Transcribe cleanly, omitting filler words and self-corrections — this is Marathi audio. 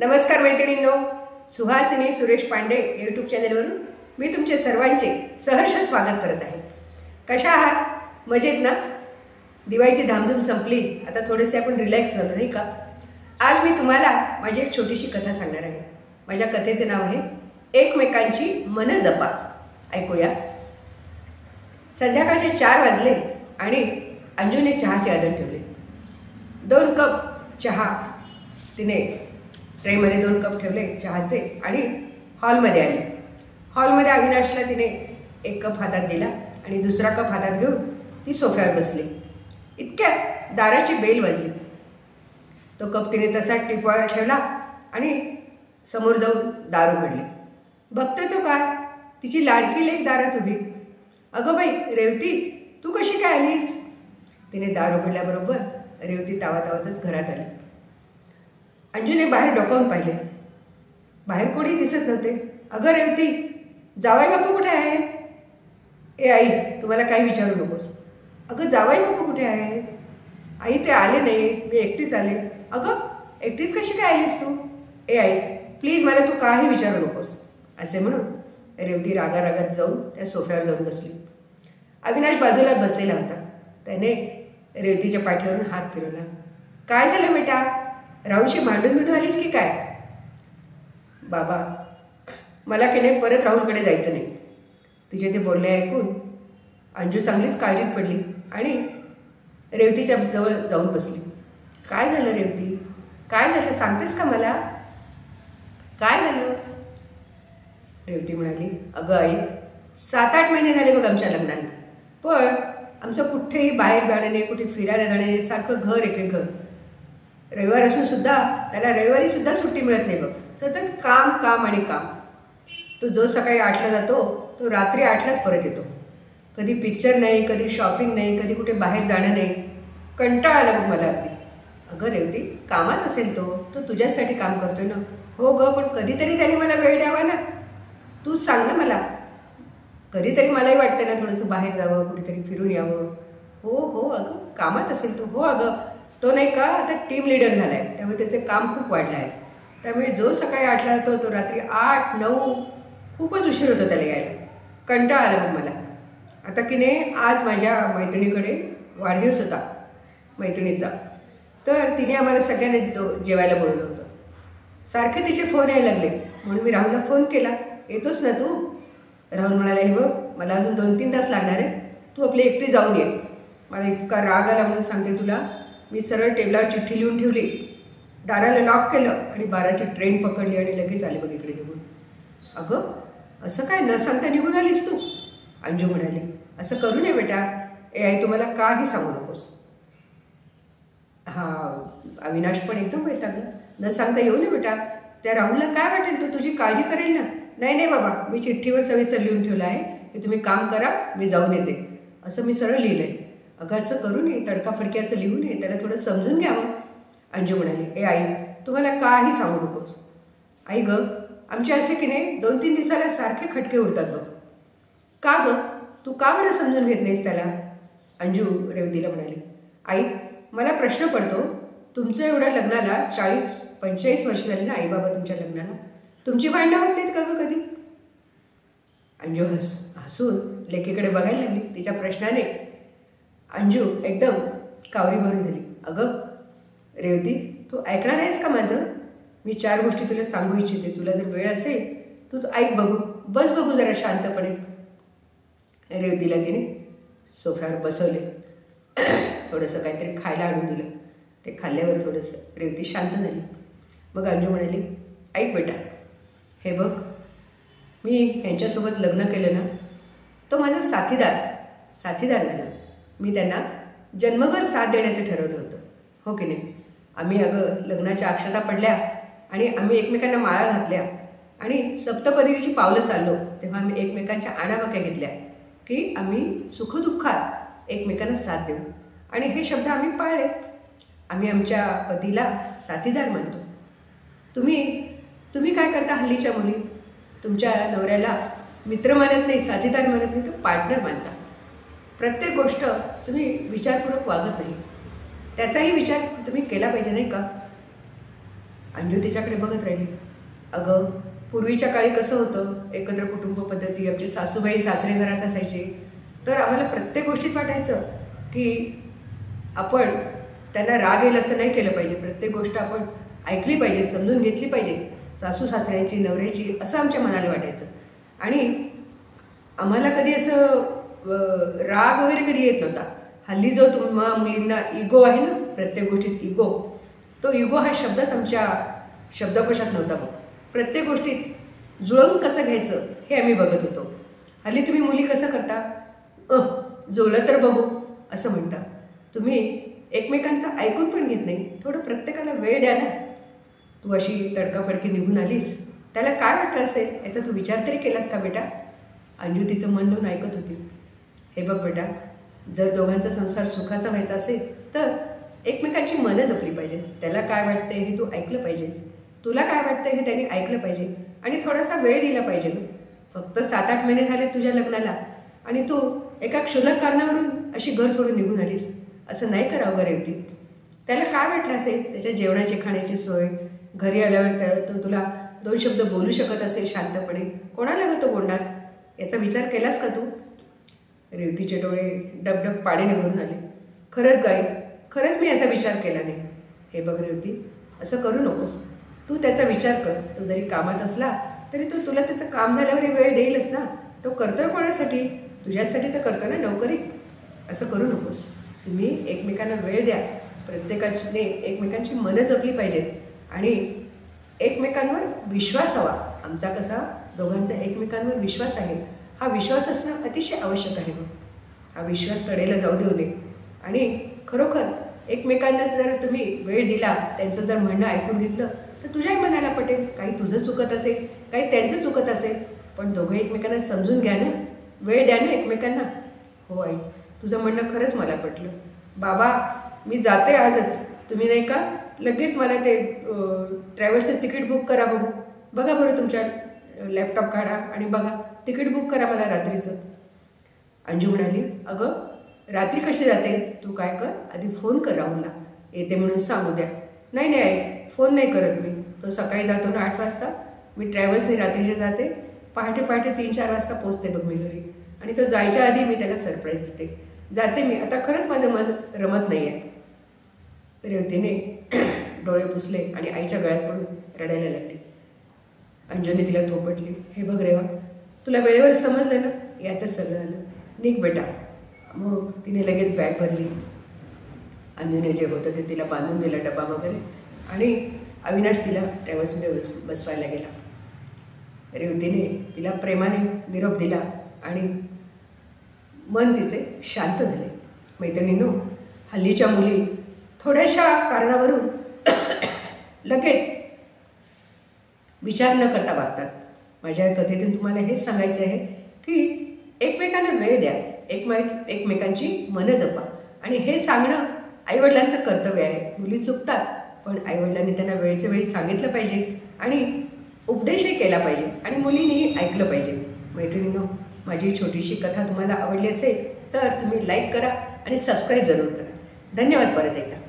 नमस्कार मैत्रिणींनो, सुहासिनी सुरेश पांडे यूट्यूब चॅनलवरून मी तुमचे सर्वांचे सहर्ष स्वागत करत आहे। कशा आहात? मजेत ना? दिवाळीची धामधूम संपली, आता थोडेसे आपण रिलॅक्स झालो नाही का? आज मी तुम्हाला माझी एक छोटीशी कथा सांगणार आहे। माझ्या कथेचे नाव आहे एकमेकांची मन जपा। ऐकूया। संध्याकाळचे 4 वाजले आणि अंजूने चहाचे आदर ठेवले। 2 कप चहा तिने ट्रेमध्ये 2 कप ठेवले चहाचे आणि हॉलमध्ये आली। हॉलमध्ये अविनाशला तिने 1 कप हातात दिला आणि दुसरा कप हातात घेऊन ती सोफ्यावर बसली। इतक्यात दाराची बेल वाजली। तो कप तिने तसाच टिपवावर ठेवला आणि समोर जाऊन दार उघडले। बघतोय तो काय, तिची लाडकी लेक दारात उभी। अगं बाई रेवती, तू कशी काय आलीस? तिने दार उघडल्याबरोबर रेवती तावातावातच घरात आली। अंजूने बाहेर डोकावून पाहिले। बाहेर कोणीच दिसत नव्हते। अगं रेवती, जावई बापू कुठे आहे? ए आई, तुम्हाला काही विचारू नकोस। अगं जावई बापू कुठे आहे? आई ते आले नाही, मी एकटीच आले। अगं एकटीच कशी काय आलीस तू? ए आई प्लीज, मला तू काही विचारू नकोस, असे म्हणून रेवती रागारागात जाऊन त्या सोफ्यावर जाऊन बसली। अविनाश बाजूला बसलेला होता। त्याने रेवतीच्या पाठीवरून हात फिरवला। काय झालं बेटा? राहुलशी भांडून बिंडून आलीस की काय? बाबा, मला की नाही परत राहुलकडे जायचं नाही। तिचे ते बोलणे ऐकून अंजू चांगलीच काळजीत पडली आणि रेवतीच्या जवळ जाऊन बसली। काय झालं रेवती? काय झालं, सांगतेस का मला? काय झालं? रेवती म्हणाली, अगं आई, 7-8 महिने झाले बघ आमच्या लग्नाला, पण आमचं कुठेही बाहेर जाणं नाही, कुठे फिरायला जाणं नाही, सारखं घर एके घर। रविवार असून सुद्धा त्याला रविवारी सुद्धा सुट्टी मिळत नाही बघ। सतत काम काम आणि काम। तो जो सकाळी 8ला जातो तो रात्री 8लाच परत येतो। कधी पिक्चर नाही, कधी शॉपिंग नाही, कधी कुठे बाहेर जाणं नाही। कंटाळा आला बघ मला अगदी। अगं रेवती, कामात असेल तो तुझ्यासाठी काम करतोय ना। हो ग, पण कधीतरी त्याने मला वेळ द्यावा ना। तूच सांग ना मला। कधीतरी मलाही वाटतं ना थोडंसं बाहेर जावं, कुठेतरी फिरून यावं। हो अगं, कामात असेल तो। हो अगं, तो नाही का आता टीम लीडर झाला आहे, त्यामुळे त्याचे काम खूप वाढलं आहे। त्यामुळे जो सकाळी 8ला जातो तो रात्री 8-9 खूपच उशीर होतो त्याला यायला। कंटाळा आला मग मला। आता की नाही आज माझ्या मैत्रिणीकडे वाढदिवस होता मैत्रिणीचा, तर तिने आम्हाला सगळ्यांना जेवायला बोलवलं होतं। सारखे तिचे फोन यायला लागले, म्हणून मी राहुलला फोन केला, येतोस ना तू? राहुल म्हणाला, हे बघ मला अजून 2-3 तास लागणार आहे, तू आपली एकटी जाऊन ये। मला इतका राग आला म्हणून सांगते तुला। मी सरळ टेबलावर चिठ्ठी लिहून ठेवली, दाराला लॉक केलं आणि 12ची ट्रेन पकडली आणि लगेच आले बघ इकडे निघून। अगं असं काय न सांगता निघून आलीस तू? अंजू म्हणाली, असं करू नये बेटा। ए आई, तुम्हाला काही सांगू नकोस। अविनाश पण एकदम वैतागला, न सांगता येऊ नये बेटा, त्या राहुलला काय वाटेल, तो तुझी काळजी करेल ना। नाही बाबा, मी चिठ्ठीवर सविस्तर लिहून ठेवलं आहे की तुम्ही काम करा, मी जाऊन येते, असं मी सरळ लिहिलं आहे। अगं असं करू नये, तडकाफडकी असं लिहू नये, त्याला थोडं समजून घ्यावं। अंजू म्हणाली, ए आई तुम्हाला काही सांगू नकोस। आई ग, आमचे असे की नाही 2-3 दिवसाला सारखे खटके उडतात बघ। का ग, तू का बरं समजून घेत नाहीस त्याला? अंजू रेवतीला म्हणाली, आई मला प्रश्न पडतो, तुमचं एवढ्या लग्नाला 40-45 वर्ष झाली ना आई बाबा तुमच्या लग्नाला, तुमची भांडणं होत नाहीत का ग कधी? अंजू हसून लेकीकडे बघायला लागली। तिच्या प्रश्नाने अंजू एकदम कावरी भरून झाली। अगं रेवती, तू ऐकणार आहेस का माझं? मी 4 गोष्टी तुला सांगू इच्छिते, तुला जर वेळ असेल तू ऐक, बस बघू जरा शांतपणे। रेवतीला तिने सोफ्यावर बसवले, थोडंसं काहीतरी खायला आणून दिलं। ते खाल्ल्यावर थोडंसं रेवती शांत झाली। मग अंजू म्हणाली, ऐक बेटा, हे बघ मी ह्यांच्यासोबत लग्न केलं ना, तो माझा साथीदार झाला। मी त्यांना जन्मभर साथ देण्याचं ठरवलं होतं, हो की नाही? आम्ही अगं लग्नाच्या अक्षता पडल्या आणि आम्ही एकमेकांना माळा घातल्या आणि सप्तपदीची पावलं चाललो, तेव्हा आम्ही एकमेकांच्या आणावाक्या घेतल्या की आम्ही सुखदुःखात एकमेकांना साथ देऊ, आणि हे शब्द आम्ही पाळले। आम्ही आमच्या पतीला साथीदार मानतो। तुम्ही काय करता हल्लीच्या मुली? तुमच्या नवऱ्याला मित्र मानत नाही, साथीदार मानत नाही, तर पार्टनर मानता। प्रत्येक गोष्ट तुम्ही विचारपूर्वक वागत नाही, त्याचाही विचार तुम्ही केला पाहिजे नाही का? अंजू तिच्याकडे बघत राहिली. अगं, पूर्वीच्या काळी कसं होतं, एकत्र कुटुंब पद्धती, आमचे सासूबाई सासरे घरात असायचे, तर आम्हाला प्रत्येक गोष्टीत वाटायचं की आपण त्यांना राग येईल असं नाही केलं पाहिजे. प्रत्येक गोष्ट आपण ऐकली पाहिजे, समजून घेतली पाहिजे, सासू सासऱ्यांची, नवऱ्याची, असं आमच्या मनाला वाटायचं. आणि आम्हाला कधी असं राग वगैरे कधी येत नव्हता. हल्ली जो तुम्हा मुलींना इगो आहे ना, प्रत्येक गोष्टीत इगो, तो इगो हा शब्दच आमच्या शब्दकोशात नव्हता. बघ, प्रत्येक गोष्टीत जुळवून कसं घ्यायचं हे आम्ही बघत होतो. हल्ली तुम्ही मुली कसं करता, जुळलं तर बघू असं म्हणता. तुम्ही एकमेकांचं ऐकून पण घेत नाही. थोडं प्रत्येकाला वेळ द्या ना. तू अशी तडकाफडकी निघून आलीस, त्याला काय वाटलं असेल याचा तू विचार तरी केलास का बेटा? अंजू तिचं मन लावून ऐकत होती. हे बघ बेटा, जर दोघांचा संसार सुखाचा व्हायचा असेल तर एकमेकांची मनं जपली पाहिजे. त्याला काय वाटते हे तू ऐकलं पाहिजेस, तुला काय वाटतं हे त्यांनी ऐकलं पाहिजे आणि थोडासा वेळ दिला पाहिजे. फक्त 7-8 महिने झाले तुझ्या लग्नाला आणि तू एका क्षुल्लक कारणावरून अशी घर सोडून निघून आलीस. असं नाही करावं गं रेवती. त्याला काय वाटलं असेल, त्याच्या जेवणाची खाण्याची सोय, घरी आल्यावर तो तुला 2 शब्द बोलू शकत असेल शांतपणे, कोणाला गं तो बोलणार, याचा विचार केलास का तू? रेवतीचे डोळे डबडब पाण्याने भरून आले. खरंच गाई, खरंच मी याचा विचार केला नाही. हे बघ रेवती, असं करू नकोस. तू त्याचा विचार कर. तो जरी कामात असला तरी तो तुला त्याचं काम झाल्यावर वेळ देईलच ना. तो करतोय कोणासाठी? तुझ्यासाठी तर करतो ना नोकरी. असं करू नकोस. तुम्ही एकमेकांना वेळ द्या. प्रत्येकाने एकमेकांची मनं जपली पाहिजेत आणि एकमेकांवर विश्वास हवा. आमचा कसा दोघांचा एकमेकांवर विश्वास आहे, हा विश्वास असणं अतिशय आवश्यक आहे. हा विश्वास तडेला जाऊ देऊ नये. आणि खरोखर एकमेकांना जर तुम्ही वेळ दिला, त्यांचं जर म्हणणं ऐकून घेतलं तर तुझ्याही मनाला पटेल. काही तुझं चुकत असेल, काही त्यांचं चुकत असेल, पण दोघं एकमेकांना समजून घ्या ना, वेळ द्या ना एकमेकांना. हो आई, तुझं म्हणणं खरंच मला पटलं. बाबा, मी जाते आजच. तुम्ही नाही का लगेच मला ते ट्रॅव्हल्सचं तिकीट बुक करा. बघा बरं, तुमच्या लॅपटॉप काढा आणि बघा, तिकीट बुक करा मला रात्रीचं. अंजू म्हणाली, अगं रात्री कशी जाते? तू काय कर, आधी फोन कर राहुलला, येते म्हणून सांगू द्या. नाही नाही आई, फोन नाही करत मी. तो सकाळी जातो ना 8 वाजता. मी ट्रॅव्हल्सने रात्रीच्या जाते. पहाटे 3-4 वाजता पोचते बघ मी घरी. आणि तो जायच्या आधी मी त्याला सरप्राईज देते. जाते मी आता. खरंच माझं मन रमत नाही आहे. रेवतीने डोळे पुसले आणि आईच्या गळ्यात पडून रडायला लागली. अंजूने तिला थोपटली. हे बघ रेवा, तुला वेळेवर समजलं ना, यातच सगळं आलं. निघ बेटा. मग तिने लगेच बॅग भरली. अंजूने जे होतं ते तिला बांधून दिला, डबा वगैरे, आणि अविनाश तिला ट्रॅव्हल्समध्ये बसवायला गेला. रेवतीने तिला प्रेमाने निरोप दिला आणि मन तिचे शांत झाले. मैत्रिणींनो, हल्लीच्या मुली थोड्याशा कारणावरून लगेच विचार न करता वागतात. माझ्या कथेतून तुम्हाला हेच सांगायचे आहे की एकमेकांना वेळ द्या, एकमेकांची मनं जपा. आणि हे सांगणं आईवडिलांचं कर्तव्य आहे. मुली चुकतात, पण आईवडिलांनी त्यांना वेळच्या वेळी सांगितलं पाहिजे आणि उपदेशही केला पाहिजे आणि मुलींनीही ऐकलं पाहिजे. मैत्रिणींनो, माझी छोटीशी कथा तुम्हाला आवडली असेल तर तुम्ही लाईक करा आणि सबस्क्राईब जरूर करा. धन्यवाद परत एकदा.